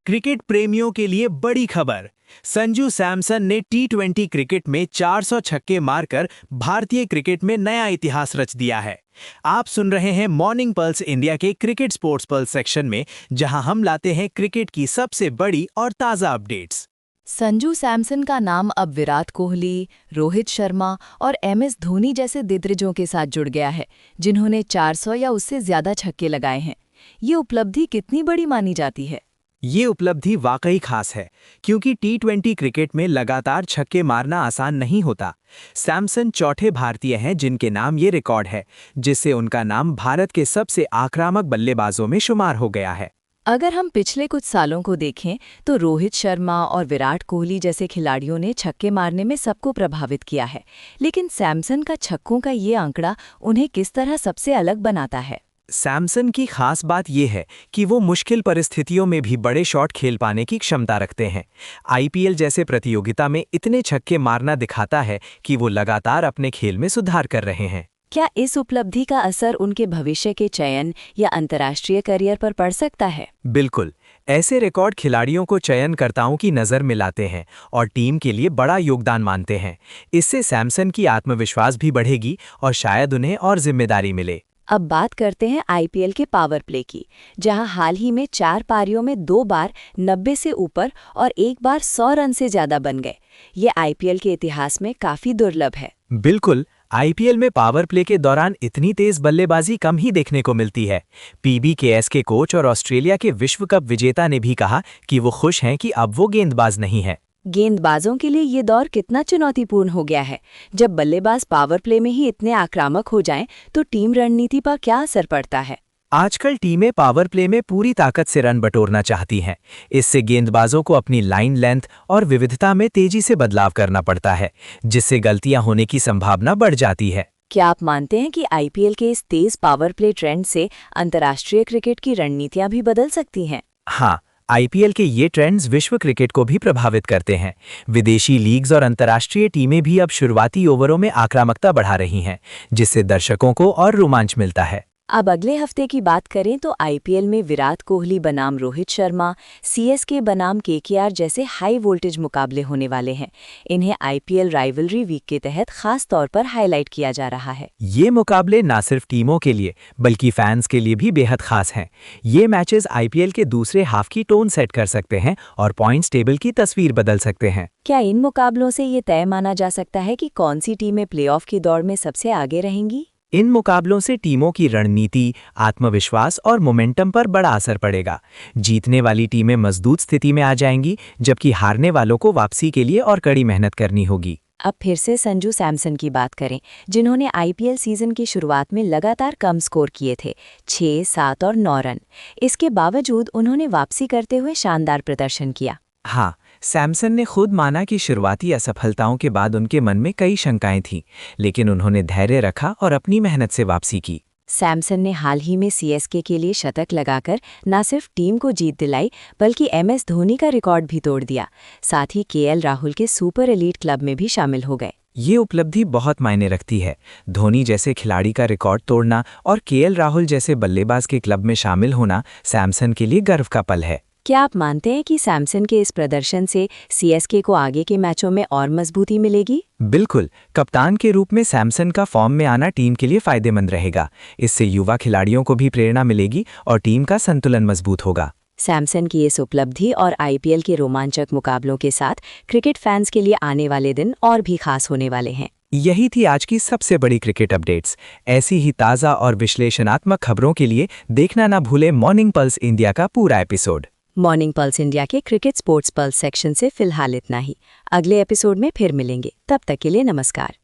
Cricket प्रेमियों के लिए बड़ी खबर। संजू सैमसन ने टी20 क्रिकेट में 400 छक्के मारकर भारतीय क्रिकेट में नया इतिहास रच दिया है। आप सुन रहे हैं मॉर्निंग पल्स इंडिया के क्रिकेट स्पोर्ट्स पल्स सेक्शन में, जहां हम लाते हैं क्रिकेट की सबसे बड़ी और ताज़ा अपडेट्स। संजू सैमसन का नाम अब विराट कोहली, रोहित शर्मा और MS धोनी जैसे दिग्गजों के साथ जुड़ गया है, जिन्होंने 400 या उससे ज्यादा छक्के लगाए हैं। ये उपलब्धि कितनी बड़ी मानी जाती है? ये उपलब्धि वाकई खास है, क्योंकि टी20 क्रिकेट में लगातार छक्के मारना आसान नहीं होता। सैमसन चौथे भारतीय हैं जिनके नाम ये रिकॉर्ड है, जिससे उनका नाम भारत के सबसे आक्रामक बल्लेबाजों में शुमार हो गया है। अगर हम पिछले कुछ सालों को देखें तो रोहित शर्मा और विराट कोहली जैसे खिलाड़ियों ने छक्के मारने में सबको प्रभावित किया है, लेकिन सैमसन का छक्कों का ये आंकड़ा उन्हें किस तरह सबसे अलग बनाता है? सैमसन की खास बात यह है कि वो मुश्किल परिस्थितियों में भी बड़े शॉट खेल पाने की क्षमता रखते हैं। IPL जैसे प्रतियोगिता में इतने छक्के मारना दिखाता है कि वो लगातार अपने खेल में सुधार कर रहे हैं। क्या इस उपलब्धि का असर उनके भविष्य के चयन या अंतर्राष्ट्रीय करियर पर पड़ सकता है? बिल्कुल, ऐसे रिकॉर्ड खिलाड़ियों को चयनकर्ताओं की नज़र में लाते हैं और टीम के लिए बड़ा योगदान मानते हैं। इससे सैमसन की आत्मविश्वास भी बढ़ेगी और शायद उन्हें और जिम्मेदारी मिले। अब बात करते हैं IPL के पावर प्ले की, जहां हाल ही में 4 पारियों में 2 बार 90 से ऊपर और 1 बार 100 रन से ज्यादा बन गए। ये IPL के इतिहास में काफी दुर्लभ है। बिल्कुल, IPL में पावर प्ले के दौरान इतनी तेज बल्लेबाजी कम ही देखने को मिलती है। PBKS के कोच और ऑस्ट्रेलिया के विश्व कप विजेता ने भी कहा कि वो खुश हैं कि अब वो गेंदबाज नहीं है। गेंदबाजों के लिए ये दौर कितना चुनौतीपूर्ण हो गया है। जब बल्लेबाज पावर प्ले में ही इतने आक्रामक हो जाएं, तो टीम रणनीति पर क्या असर पड़ता है? आजकल टीमें पावर प्ले में पूरी ताकत से रन बटोरना चाहती हैं। इससे गेंदबाजों को अपनी लाइन लेंथ और विविधता में तेजी से बदलाव करना पड़ता है, जिससे गलतियां होने की संभावना बढ़ जाती है। क्या आप मानते हैं कि IPL के इस तेज पावर प्ले ट्रेंड से अंतर्राष्ट्रीय क्रिकेट की रणनीतियां भी बदल सकती हैं? हाँ, IPL के ये ट्रेंड्स विश्व क्रिकेट को भी प्रभावित करते हैं। विदेशी लीग्स और अंतर्राष्ट्रीय टीमें भी अब शुरुआती ओवरों में आक्रामकता बढ़ा रही हैं, जिससे दर्शकों को और रोमांच मिलता है। अब अगले हफ्ते की बात करें तो IPL में विराट कोहली बनाम रोहित शर्मा, CSK बनाम KKR जैसे हाई वोल्टेज मुकाबले होने वाले हैं। इन्हें IPL राइवलरी वीक के तहत खास तौर पर हाईलाइट किया जा रहा है। ये मुकाबले न सिर्फ टीमों के लिए बल्कि फैंस के लिए भी बेहद खास हैं। ये मैचेस IPL के दूसरे हाफ की टोन सेट कर सकते हैं और पॉइंट्स टेबल की तस्वीर बदल सकते हैं। क्या इन मुकाबलों से ये तय माना जा सकता है कि कौन सी टीमें प्लेऑफ की दौड़ में सबसे आगे रहेंगी? इन मुकाबलों से टीमों की रणनीति, आत्मविश्वास और मोमेंटम पर बड़ा असर पड़ेगा। जीतने वाली टीमें मजबूत स्थिति में आ जाएंगी, जबकि हारने वालों को वापसी के लिए और कड़ी मेहनत करनी होगी। अब फिर से संजू सैमसन की बात करें, जिन्होंने IPL सीजन की शुरुआत में लगातार कम स्कोर किए थे, 6, 7 और 9 रन। इसके बावजूद उन्होंने वापसी करते हुए शानदार प्रदर्शन किया। हाँ, सैमसन ने खुद माना कि शुरुआती असफलताओं के बाद उनके मन में कई शंकाएं थीं, लेकिन उन्होंने धैर्य रखा और अपनी मेहनत से वापसी की। सैमसन ने हाल ही में CSK के लिए शतक लगाकर न सिर्फ टीम को जीत दिलाई, बल्कि MS धोनी का रिकॉर्ड भी तोड़ दिया। साथ ही KL राहुल के सुपर एलीट क्लब में भी शामिल हो गए। ये उपलब्धि बहुत मायने रखती है। धोनी जैसे खिलाड़ी का रिकॉर्ड तोड़ना और KL राहुल जैसे बल्लेबाज के क्लब में शामिल होना सैमसन के लिए गर्व का पल है। क्या आप मानते हैं कि सैमसन के इस प्रदर्शन से CSK को आगे के मैचों में और मजबूती मिलेगी? बिल्कुल, कप्तान के रूप में सैमसन का फॉर्म में आना टीम के लिए फायदेमंद रहेगा। इससे युवा खिलाड़ियों को भी प्रेरणा मिलेगी और टीम का संतुलन मजबूत होगा। सैमसन की इस उपलब्धि और IPL के रोमांचक मुकाबलों के साथ क्रिकेट फैंस के लिए आने वाले दिन और भी खास होने वाले हैं। यही थी आज की सबसे बड़ी क्रिकेट अपडेट्स। ऐसी ही ताज़ा और विश्लेषणात्मक खबरों के लिए देखना ना भूलें मॉर्निंग पल्स इंडिया का पूरा एपिसोड। मॉर्निंग पल्स इंडिया के क्रिकेट स्पोर्ट्स पल्स सेक्शन से फिलहाल इतना ही। अगले एपिसोड में फिर मिलेंगे। तब तक के लिए नमस्कार।